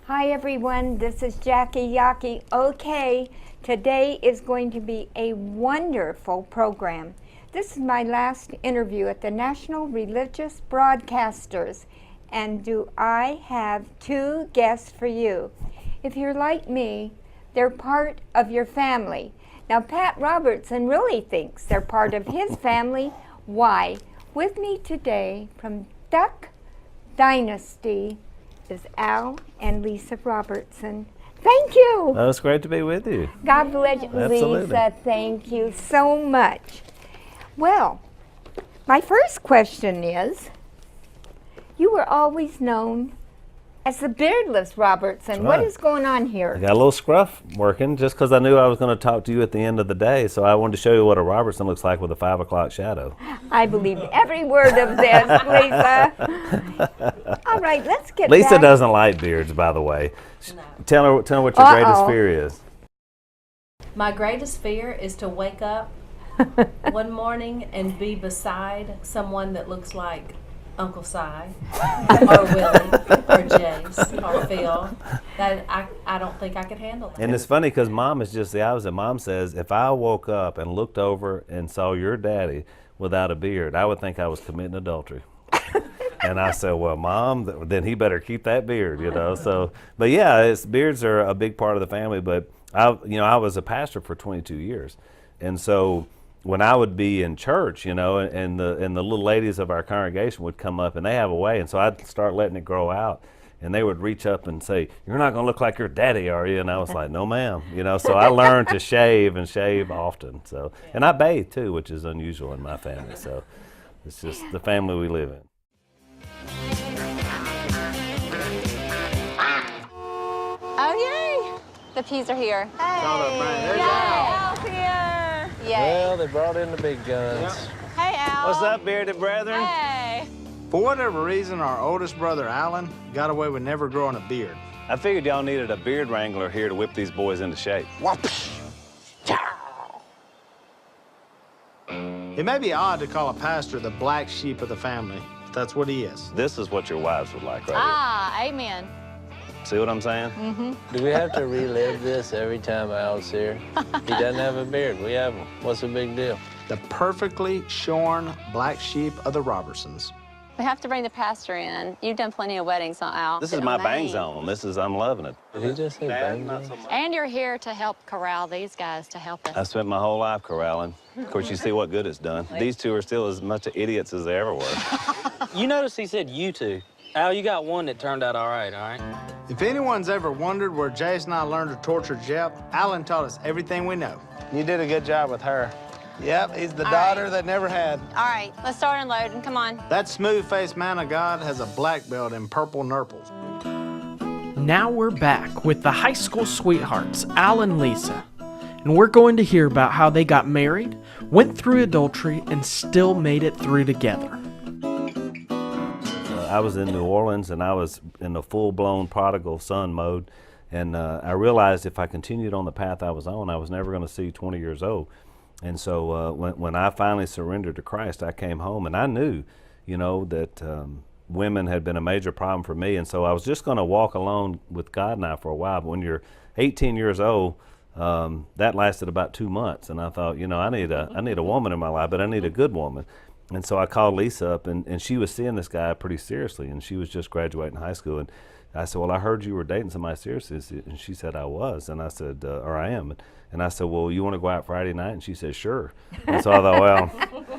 Hi everyone, this is Jackie Yockey. Okay, today is going to be a wonderful program. This is my last interview at the National Religious Broadcasters, and do I have two guests for you. If you're like me, they're part of your family. Now Pat Robertson really thinks they're part of his family. Why? With me today from Duck Dynasty is Al and Lisa Robertson. Thank you. Oh, it's great to be with you. God bless you, Absolutely. Lisa. Thank you so much. Well, my first question is, you were always known as the beardless Robertson. That's What right. is going on I here? got a little scruff working just because I knew I was going to talk to you at the end of the day, so I wanted to show you what a Robertson looks like with a 5 o'clock shadow. I believe every word of this, Lisa. All right, let's get Lisa back. doesn't like beards, by the way. No. Tell her what your greatest fear is. My greatest fear is to wake up one morning and be beside someone that looks like Uncle Si, or Willie, or Jace, or Phil. That I don't think I could handle that. And it's funny because Mom is just the opposite. Mom says, if I woke up and looked over and saw your daddy without a beard, I would think I was committing adultery. And I said, well, Mom, then he better keep that beard, you know. So, but yeah, beards are a big part of the family. But I was a pastor for 22 years, and so when I would be in church, you know, and the little ladies of our congregation would come up, and they have a way, and so I'd start letting it grow out, and they would reach up and say, "You're not going to look like your daddy, are you?" And I was like, "No, ma'am," you know. So I learned to shave and shave often. So, and I bathe too, which is unusual in my family. So, it's just the family we live in. Oh, yay! The peas are here. There's Al's here. Yay. Well, they brought in the big guns. Hey, Al. What's up, bearded brethren? Hey. For whatever reason, our oldest brother, Alan, got away with never growing a beard. I figured y'all needed a beard wrangler here to whip these boys into shape. It may be odd to call a pastor the black sheep of the family, but that's what he is. This is what your wives would like right Ah, amen. here. See what I'm saying? Do we have to relive this every time Al's here? He doesn't have a beard. We have him. What's the big deal? The perfectly shorn black sheep of the Robertsons. We have to bring the pastor in. You've done plenty of weddings, huh, Al? This is my bang zone. I'm loving it. Did he just say bang? Not so much. And you're here to help corral these guys to help us. I spent my whole life corralling. Of course, you see what good it's done. These two are still as much idiots as they ever were. You notice he said you two. Al, you got one that turned out all right? If anyone's ever wondered where Jace and I learned to torture Jeff, Alan taught us everything we know. You did a good job with her. Yep, he's the daughter that never had. All right, let's start unloading. Come on. That smooth-faced man of God has a black belt in purple nurples. Now we're back with the high school sweethearts, Al and Lisa. And we're going to hear about how they got married, went through adultery, and still made it through together. I was in New Orleans, and I was in a full-blown prodigal son mode. And I realized if I continued on the path I was on, I was never going to see 20 years old. And so when I finally surrendered to Christ, I came home, and I knew, you know, that women had been a major problem for me. And so I was just going to walk alone with God now for a while. But when you're 18 years old, that lasted about 2 months. And I thought, you know, I need a woman in my life, but I need a good woman. And so I called Lisa up, and she was seeing this guy pretty seriously, and she was just graduating high school. And I said, well, I heard you were dating somebody seriously. And she said, I was. And I said, or I am. And I said, well, you want to go out Friday night? And she said, sure. And so I thought, well,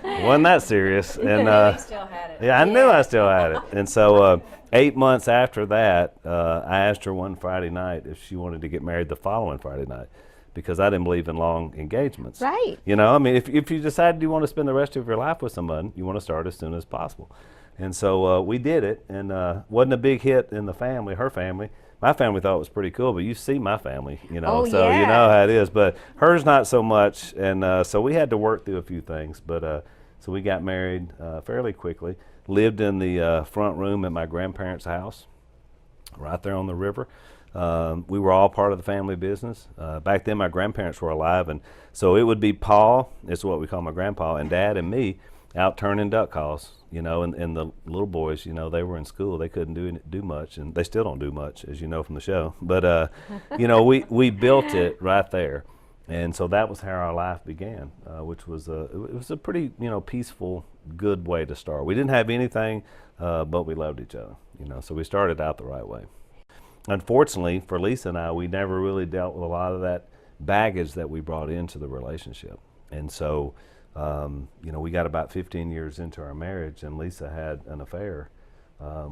it wasn't that serious. And You still had it. yeah, I knew I still had it. And so 8 months after that, I asked her one Friday night if she wanted to get married the following Friday night, because I didn't believe in long engagements. Right. You know, I mean, if you decided you want to spend the rest of your life with someone, you want to start as soon as possible. And so we did it, and wasn't a big hit in the family, her family. My family thought it was pretty cool, but you see my family, you know, Oh, so yeah. you know how it is. But hers not so much, and so we had to work through a few things. But so we got married fairly quickly, lived in the front room at my grandparents' house, right there on the river. We were all part of the family business. Back then, my grandparents were alive, and so it would be Pa, it's what we call my grandpa, and Dad and me. out turning duck calls, you know, and the little boys, you know, they were in school, they couldn't do much, and they still don't do much, as you know from the show. But you know, we built it right there, and so that was how our life began, which was it was a pretty, you know, peaceful, good way to start. We didn't have anything, but we loved each other, you know, so we started out the right way. Unfortunately for Lisa and I, we never really dealt with a lot of that baggage that we brought into the relationship. And so, you know, we got about 15 years into our marriage, and Lisa had an affair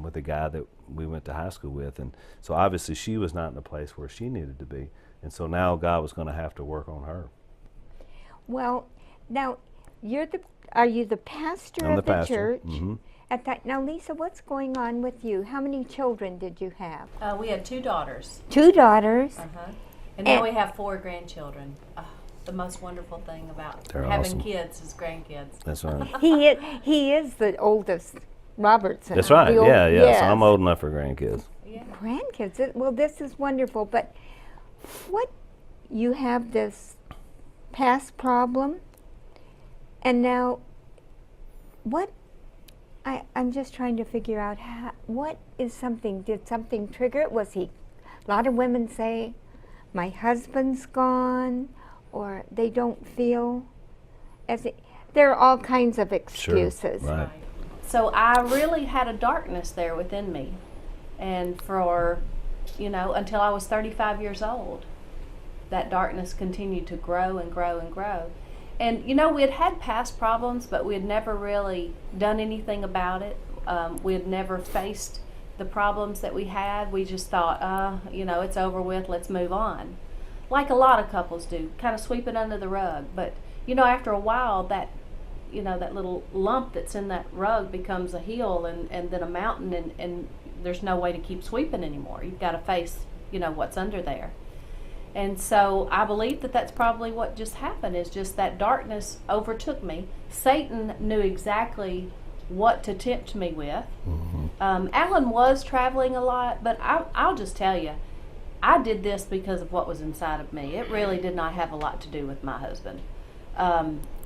with a guy that we went to high school with. And so obviously she was not in a place where she needed to be. And so now God was going to have to work on her. Well, now, are you the pastor I'm of the the pastor. church? Mm-hmm. Now, Lisa, what's going on with you? How many children did you have? We had 2 daughters. 2 daughters. Uh-huh. And now we have 4 grandchildren. The most wonderful thing about They're having awesome. kids is grandkids. That's right. He is the oldest, Robertson. That's right. The Yeah. yes. So I'm old enough for grandkids. Yeah. Grandkids. Well, this is wonderful. But what, you have this past problem, and now what? I'm just trying to figure out what is something. Did something trigger it? Was he? A lot of women say, "My husband's gone," or they don't feel as it. There are all kinds of excuses. Sure. Right. So I really had a darkness there within me. And for, you know, until I was 35 years old, that darkness continued to grow and grow and grow. And, you know, we had past problems, but we had never really done anything about it. We had never faced the problems that we had. We just thought, you know, it's over with, let's move on. Like a lot of couples do, kind of sweep it under the rug. But, you know, after a while, that, you know, that little lump that's in that rug becomes a hill and then a mountain, and there's no way to keep sweeping anymore. You've got to face, you know, what's under there. And so I believe that that's probably what just happened, is just that darkness overtook me. Satan knew exactly what to tempt me with. Mm-hmm. Alan was traveling a lot, but I'll just tell you, I did this because of what was inside of me. It really did not have a lot to do with my husband.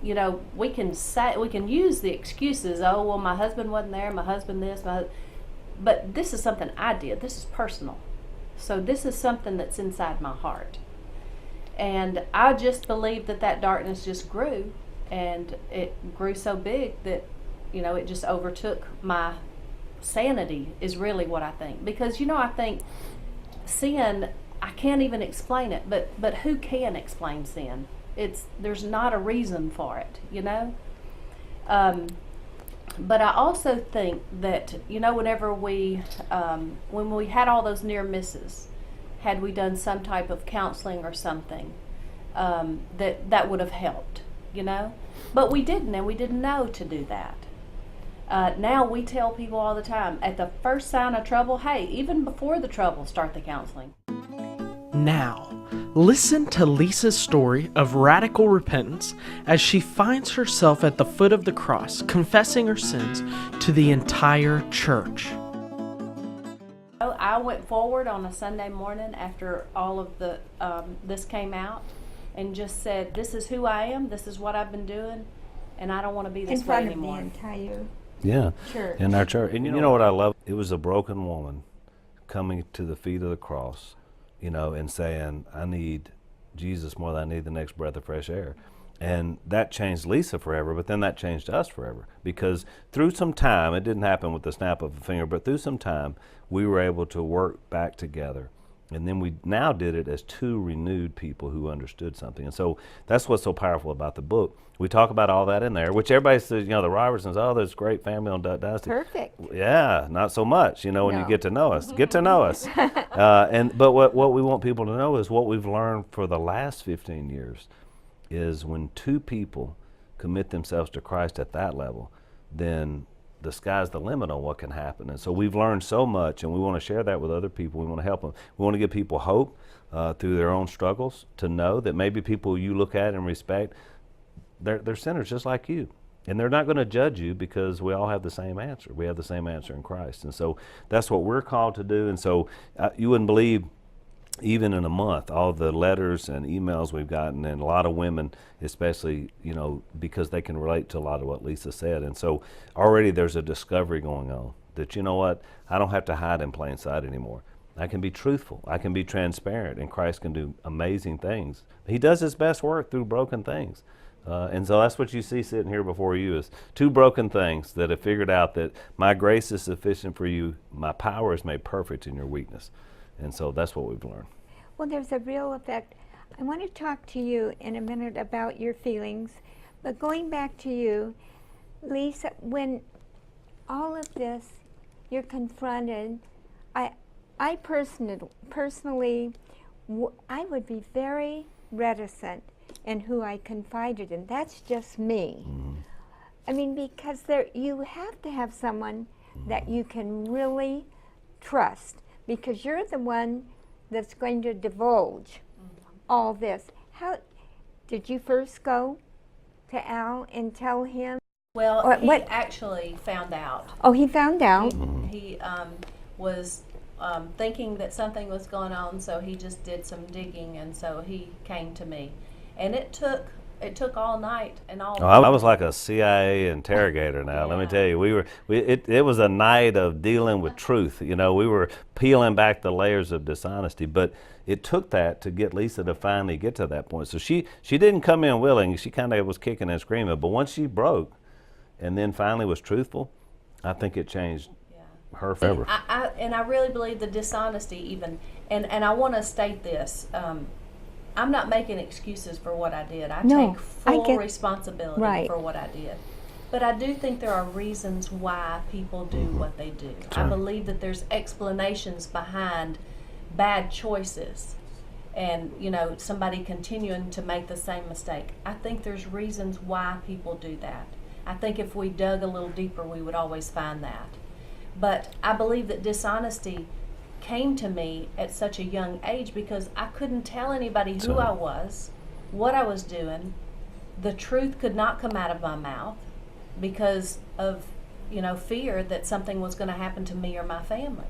You know, we can use the excuses. Oh, well, my husband wasn't there. My husband this. But this is something I did. This is personal. So this is something that's inside my heart. And I just believe that darkness just grew, and it grew so big that, you know, it just overtook my sanity, is really what I think. Because, you know, I think sin, I can't even explain it, but who can explain sin? There's not a reason for it, you know? But I also think that, you know, whenever when we had all those near misses, had we done some type of counseling or something, that would have helped, you know? But we didn't, and we didn't know to do that. Now we tell people all the time, at the first sign of trouble, hey, even before the trouble, start the counseling. Now, listen to Lisa's story of radical repentance as she finds herself at the foot of the cross, confessing her sins to the entire church. I went forward on a Sunday morning after all of the this came out, and just said, this is who I am, this is what I've been doing, and I don't want to be this way anymore. In front of the entire church. In our church. And you know what I love? It was a broken woman coming to the feet of the cross, you know, and saying, I need Jesus more than I need the next breath of fresh air. And that changed Lisa forever, but then that changed us forever. Because through some time, it didn't happen with the snap of a finger, but through some time, we were able to work back together. And then we now did it as 2 renewed people who understood something. And so that's what's so powerful about the book. We talk about all that in there, which everybody says, you know, the Robertsons, oh, there's great family on Duck Dynasty. Perfect. Yeah, not so much, you know, when you get to know us. Get to know us. But what we want people to know is what we've learned for the last 15 years is when 2 people commit themselves to Christ at that level, then the sky's the limit on what can happen. And so we've learned so much, and we want to share that with other people. We want to help them. We want to give people hope through their own struggles, to know that maybe people you look at and respect, they're sinners just like you. And they're not going to judge you, because we all have the same answer. We have the same answer in Christ. And so that's what we're called to do. And so you wouldn't believe, even in a month, all the letters and emails we've gotten, and a lot of women, especially, you know, because they can relate to a lot of what Lisa said. And so already there's a discovery going on that, you know what, I don't have to hide in plain sight anymore. I can be truthful. I can be transparent, and Christ can do amazing things. He does his best work through broken things. And so that's what you see sitting here before you is two broken things that have figured out that my grace is sufficient for you. My power is made perfect in your weakness. And so that's what we've learned. Well, there's a real effect. I want to talk to you in a minute about your feelings, but going back to you, Lisa, when all of this, you're confronted, I personally, I would be very reticent in who I confided in. That's just me. I mean, because you have to have someone that you can really trust, because you're the one that's going to divulge all this. How did you first go to Al and tell him? Well, Or he what- actually found out. Oh, he found out. He was thinking that something was going on, so he just did some digging, and so he came to me. And it took all night and all. Oh, I was like a CIA interrogator now. Let me tell you, it was a night of dealing with truth. You know, we were peeling back the layers of dishonesty, but it took that to get Lisa to finally get to that point. So she didn't come in willing. She kind of was kicking and screaming, but once she broke and then finally was truthful, I think it changed her forever. And I really believe the dishonesty even, and I want to state this, I'm not making excuses for what I did. I No, take I full get- responsibility right. for what I did. But I do think there are reasons why people do what they do. I Sure. believe that there's explanations behind bad choices and, you know, somebody continuing to make the same mistake. I think there's reasons why people do that. I think if we dug a little deeper, we would always find that. But I believe that dishonesty came to me at such a young age because I couldn't tell anybody who I was, what I was doing. The truth could not come out of my mouth because of, you know, fear that something was going to happen to me or my family.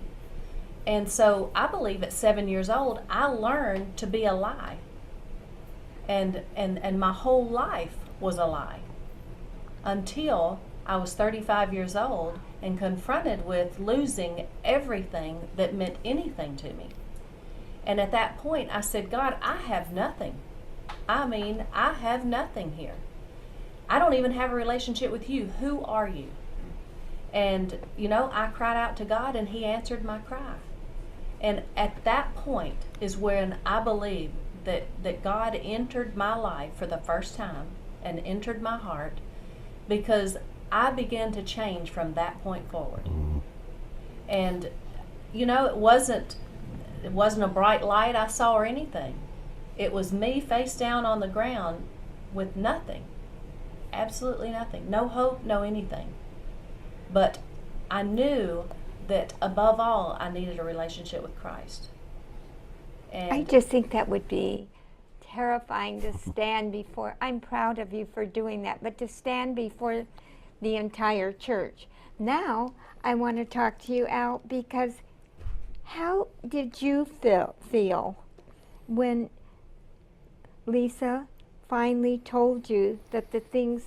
And so I believe at 7 years old, I learned to be a lie. And my whole life was a lie until I was 35 years old and confronted with losing everything that meant anything to me. And at that point, I said, God, I have nothing. I mean, I have nothing here. I don't even have a relationship with you. Who are you? And, you know, I cried out to God, and he answered my cry. And at that point is when I believe that God entered my life for the first time and entered my heart, because I began to change from that point forward. And, you know, it wasn't a bright light I saw or anything. It was me face down on the ground with nothing. Absolutely nothing. No hope, no anything. But I knew that above all, I needed a relationship with Christ. And I just think that would be terrifying to stand before. I'm proud of you for doing that, but to stand before the entire church. Now, I want to talk to you, Al, because how did you feel when Lisa finally told you that the things,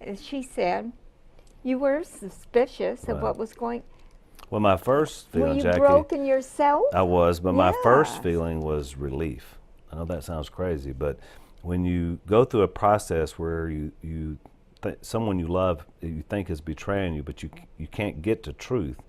as she said, you were suspicious of what was going. Well, my first Were feeling, you Jackie, broken yourself? I was, but my first Yes. feeling was relief. I know that sounds crazy, but when you go through a process where someone you love, you think is betraying you, but you can't get to truth,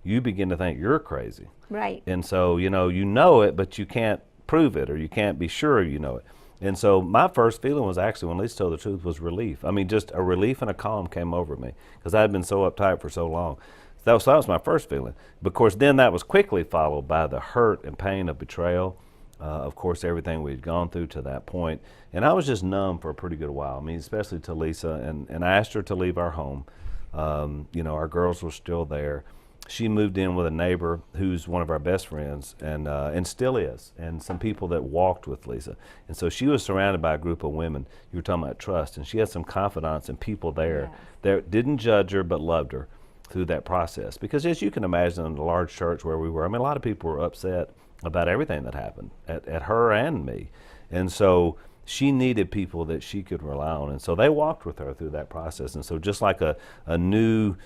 you begin to think you're crazy. Right. And so, you know it, but you can't prove it, or you can't be sure you know it. And so my first feeling was actually, when Lisa told the truth, was relief. I mean, just a relief and a calm came over me because I had been so uptight for so long. That was my first feeling. Of course, then that was quickly followed by the hurt and pain of betrayal. Of course, everything we'd gone through to that point. And I was just numb for a pretty good while. I mean, especially to Lisa. And I asked her to leave our home. Our girls were still there. She moved in with a neighbor who's one of our best friends and still is, and some people that walked with Lisa. And so she was surrounded by a group of women. You were talking about trust, and she had some confidants and people there that didn't judge her but loved her. through that process. Because as you can imagine, in a large church where we were, I mean, a lot of people were upset about everything that happened at her and me. And so she needed people that she could rely on. And so they walked with her through that process. And so just like a new,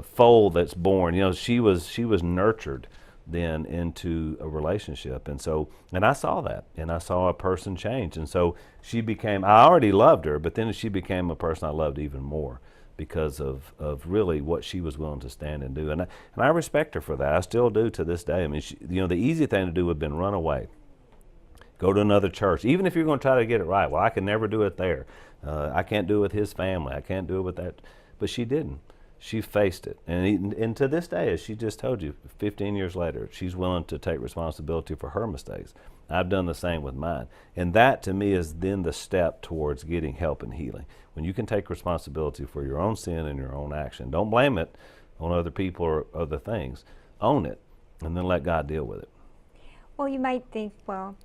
foal that's born, she was nurtured then into a relationship. And I saw that, and I saw a person change. And so I already loved her, but then she became a person I loved even more because of really what she was willing to stand and do. And I respect her for that. I still do to this day. I mean, the easy thing to do would have been run away, go to another church, even if you're going to try to get it right. Well, I can never do it there. I can't do it with his family. I can't do it with that. But she didn't. She faced it. And to this day, as she just told you, 15 years later, she's willing to take responsibility for her mistakes. I've done the same with mine. And that, to me, is then the step towards getting help and healing. When you can take responsibility for your own sin and your own action, don't blame it on other people or other things. Own it, and then let God deal with it. Well, you might think, well,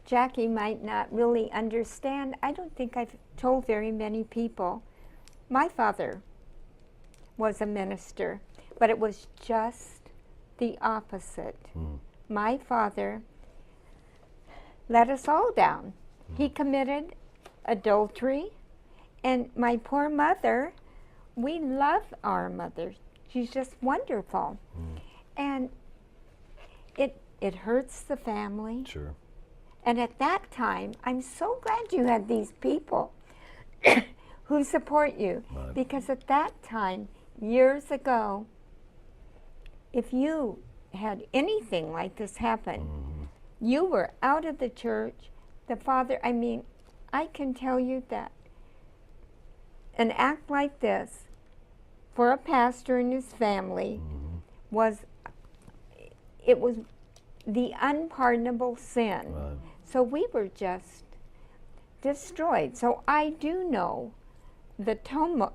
Jackie might not really understand. I don't think I've told very many people. My father was a minister, but it was just the opposite. My father let us all down. He committed adultery, and my poor mother, we love our mother. She's just wonderful. And it hurts the family. Sure. And at that time, I'm so glad you had these people who support you. Right. Because at that time, years ago, if you had anything like this happen, you were out of the church. The father, I can tell you that an act like this for a pastor and his family was the unpardonable sin. Right. So we were just destroyed. So I do know the tumult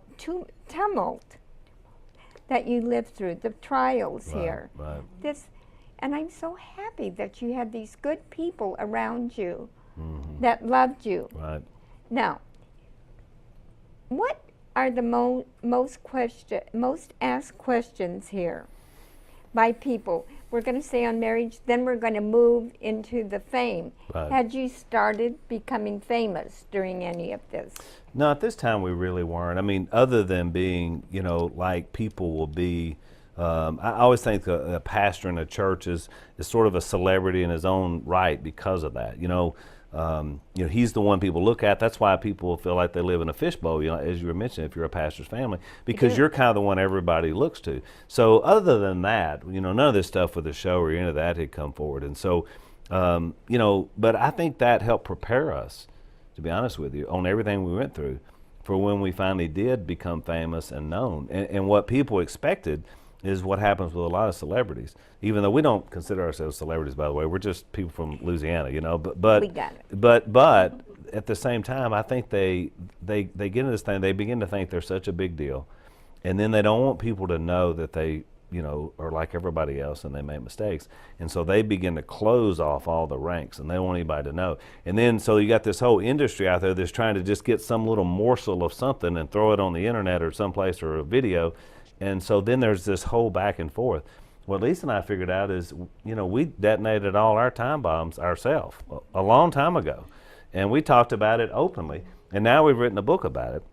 that you lived through, the trials here. Right. And I'm so happy that you had these good people around you that loved you. Right. Now, what are the most asked questions here by people? We're going to stay on marriage, then we're going to move into the fame. Right. Had you started becoming famous during any of this? No, at this time we really weren't. I mean, other than being, like people will be, I always think a pastor in a church is sort of a celebrity in his own right because of that. He's the one people look at. That's why people feel like they live in a fishbowl, as you were mentioning, if you're a pastor's family, because you're kind of the one everybody looks to. So other than that, none of this stuff with the show or any of that had come forward. And so, but I think that helped prepare us, to be honest with you, on everything we went through for when we finally did become famous and known. And what people expected is what happens with a lot of celebrities. Even though we don't consider ourselves celebrities, by the way, we're just people from Louisiana, But We got it. But at the same time, I think they get into this thing. They begin to think they're such a big deal, and then they don't want people to know that they are like everybody else and they make mistakes, and so they begin to close off all the ranks, and they don't want anybody to know. And then so you got this whole industry out there that's trying to just get some little morsel of something and throw it on the internet or someplace or a video. And so then there's this whole back and forth. What Lisa and I figured out is, we detonated all our time bombs ourselves a long time ago. And we talked about it openly. And now we've written a book about it.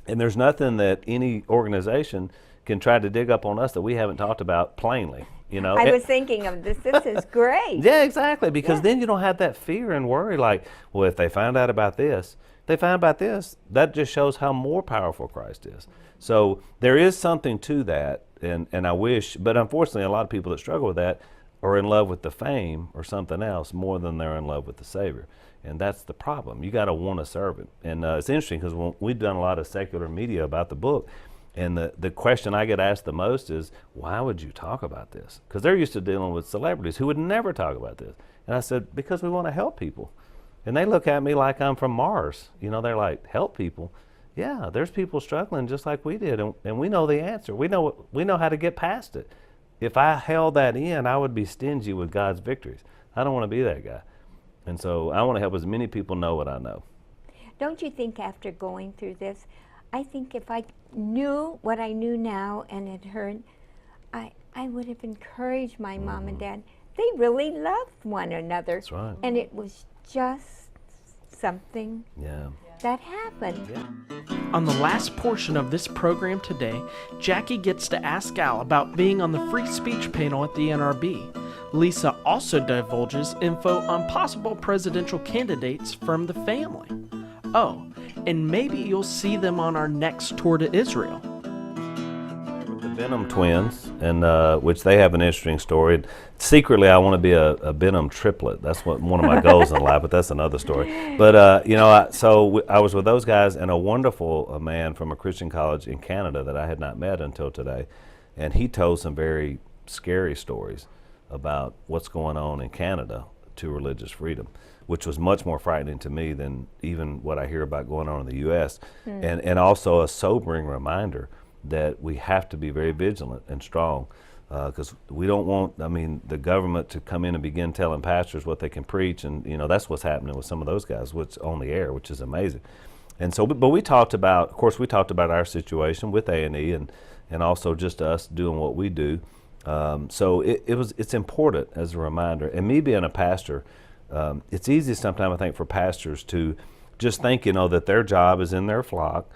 And there's nothing that any organization can try to dig up on us that we haven't talked about plainly. I was thinking of this. This is great. Yeah, exactly. Because then you don't have that fear and worry like, well, if they find out about this, that just shows how more powerful Christ is. So there is something to that, and I wish, but unfortunately a lot of people that struggle with that are in love with the fame or something else more than they're in love with the Savior. And that's the problem. You got to want to serve it. And it's interesting because we've done a lot of secular media about the book, and the question I get asked the most is, why would you talk about this? Because they're used to dealing with celebrities who would never talk about this. And I said, because we want to help people. And they look at me like I'm from Mars. They're like, help people? Yeah, there's people struggling just like we did, and we know the answer. We know how to get past it. If I held that in, I would be stingy with God's victories. I don't want to be that guy. And so I want to help as many people know what I know. Don't you think after going through this, I think if I knew what I knew now and had heard, I would have encouraged my mom and dad. They really loved one another. That's right. And it was just something Yeah. that happened. On the last portion of this program today, Jackie gets to ask Al about being on the free speech panel at the NRB. Lisa also divulges info on possible presidential candidates from the family. Oh, and maybe you'll see them on our next tour to Israel. The Benham twins, and which they have an interesting story. Secretly, I want to be a Benham triplet. That's one of my goals in life, but that's another story. But I was with those guys and a wonderful man from a Christian college in Canada that I had not met until today, and he told some very scary stories about what's going on in Canada to religious freedom, which was much more frightening to me than even what I hear about going on in the U.S. And also a sobering reminder that we have to be very vigilant and strong, because we don't want, the government to come in and begin telling pastors what they can preach, and that's what's happening with some of those guys, which on the air, which is amazing. And so, but we talked about, of course, our situation with A&E and also just us doing what we do. So it's important as a reminder. And me being a pastor, it's easy sometimes, I think, for pastors to just think, that their job is in their flock,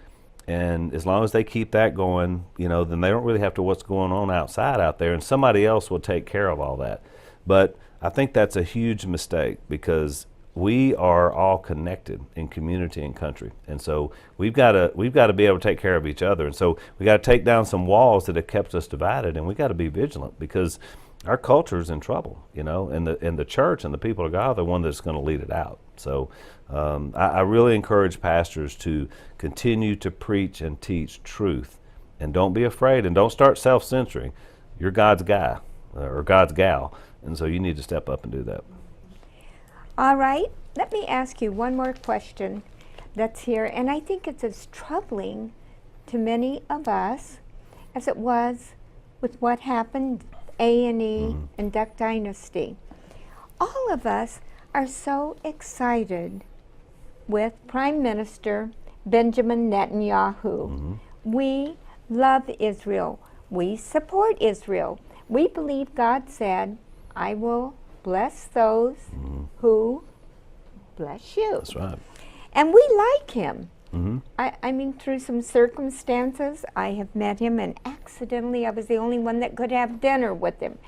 and as long as they keep that going, then they don't really have to what's going on outside out there, and somebody else will take care of all that. But I think that's a huge mistake, because we are all connected in community and country, and so we've got to be able to take care of each other. And so we got to take down some walls that have kept us divided, and we got to be vigilant, because our culture is in trouble, and the church and the people of God are the one that's going to lead it out. So I really encourage pastors to continue to preach and teach truth, and don't be afraid, and don't start self-censoring. You're God's guy or God's gal, and so you need to step up and do that. All right, let me ask you one more question that's here, and I think it's as troubling to many of us as it was with what happened A&E and Duck Dynasty. All of us are so excited with Prime Minister Benjamin Netanyahu. We love Israel. We support Israel. We believe God said, I will bless those who bless you. That's right. And we like him. I mean, through some circumstances, I have met him, and accidentally I was the only one that could have dinner with him.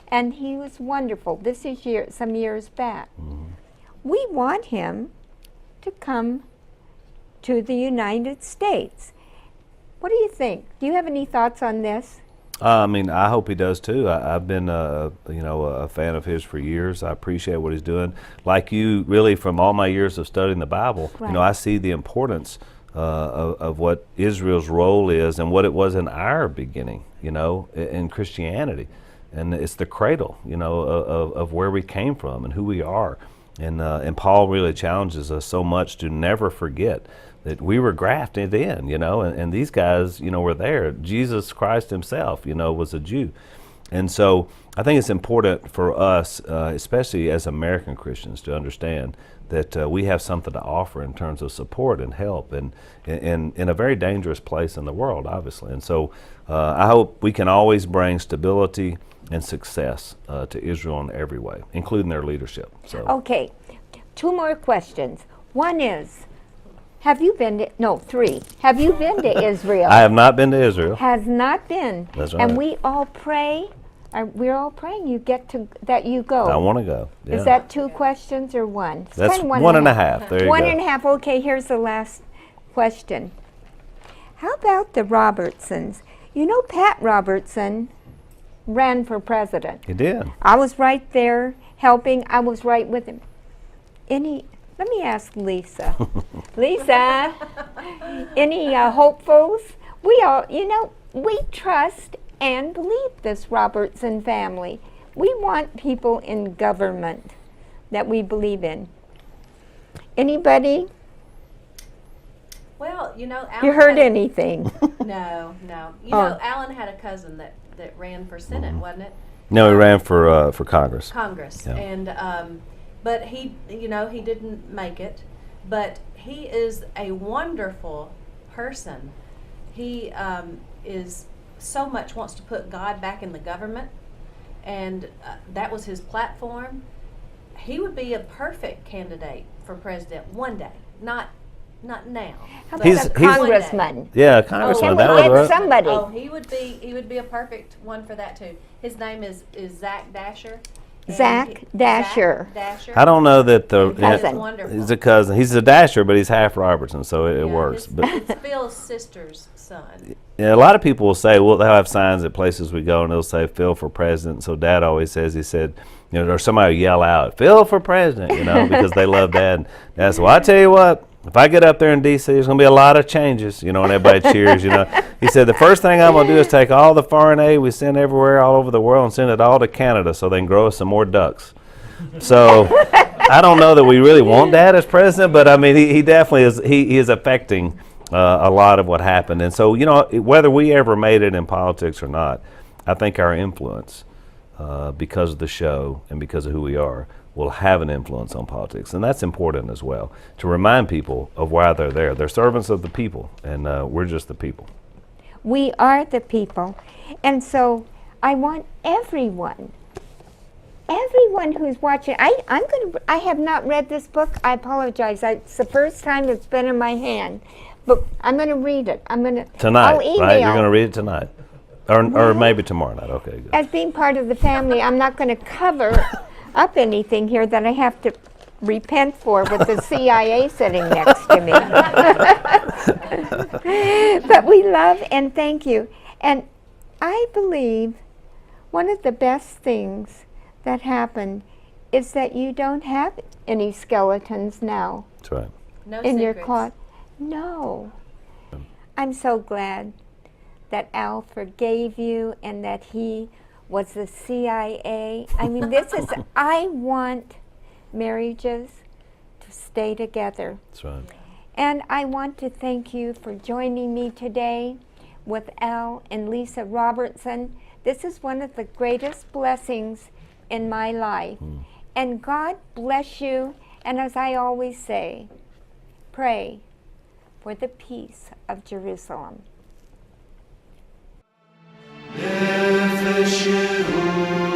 And he was wonderful. This is some years back. We want him to come to the United States. What do you think? Do you have any thoughts on this? I hope he does too. I've been, a fan of his for years. I appreciate what he's doing. Like you, really, from all my years of studying the Bible, Right. I see the importance of what Israel's role is and what it was in our beginning, in Christianity. And it's the cradle, of where we came from and who we are. And Paul really challenges us so much to never forget that we were grafted in, and these guys, were there. Jesus Christ himself, was a Jew. And so I think it's important for us, especially as American Christians, to understand that we have something to offer in terms of support and help, and in a very dangerous place in the world, obviously. And so I hope we can always bring stability and success to Israel in every way, including their leadership. So. Okay, 2 more questions. One is, have you been to, no, 3. Have you been to Israel? I have not been to Israel. Has not been. That's right. And we all pray, we're all praying that you go. I want to go. Yeah. Is that 2 questions or 1? It's That's kinda 1.5. There you One go. and a half. Okay, here's the last question. How about the Robertsons? Pat Robertson ran for president. He did. I was right there helping. I was right with him. Let me ask Lisa. Lisa, any hopefuls? We all, we trust and believe this Robertson family. We want people in government that we believe in. Anybody? Well, Alan You heard had- anything? No. Oh. Alan had a cousin that ran for Senate, wasn't it? No, he ran for Congress. Congress. Yeah. And but he didn't make it. But he is a wonderful person He is so much wants to put God back in the government, and that was his platform. He would be a perfect candidate for president one day, not now. How but He's- about a he's- congressman? Yeah, congressman. Can that we was get right. somebody? Oh, he would be a perfect one for that too. His name is Zach Dasher. and Zach he- Dasher. Zach Dasher. I don't know that the And he is Cousin. wonderful. he's a cousin. He's a Dasher, but he's half Robertson, so it Yeah, works. his- But it's Phil's sister's son. yeah, a lot of people will say, well, they'll have signs at places we go, and they'll say Phil for president. So Dad always says, he said, you know, or somebody will yell out, Phil for president, you know, because they love Dad. And Dad said, well, I tell you what, if I get up there in D.C., there's going to be a lot of changes, you know, and everybody cheers, you know. He said, the first thing I'm going to do is take all the foreign aid we send everywhere all over the world and send it all to Canada so they can grow us some more ducks. So I don't know that we really want Dad as president, but I mean, he definitely is, he is affecting a lot of what happened. And so, you know, whether we ever made it in politics or not, I think our influence, because of the show and because of who we are, will have an influence on politics. And that's important as well, to remind people of why they're there. They're servants of the people, and we're just the people. We are the people. And so I want everyone who's watching, I have not read this book. I apologize. It's the first time it's been in my hand. But I'm going to read it. Tonight, I'll email. right? You're going to read it tonight. Or maybe tomorrow night. Okay, good. As being part of the family, I'm not going to cover up anything here that I have to repent for with the CIA sitting next to me. But we love and thank you. And I believe one of the best things that happened is that you don't have any skeletons now That's right. No in your secrets. closet. No. I'm so glad that Al forgave you and that he was the CIA. I mean, I want marriages to stay together. That's right. And I want to thank you for joining me today with Al and Lisa Robertson. This is one of the greatest blessings in my life. And God bless you. And as I always say, pray for the peace of Jerusalem. נפש יהודה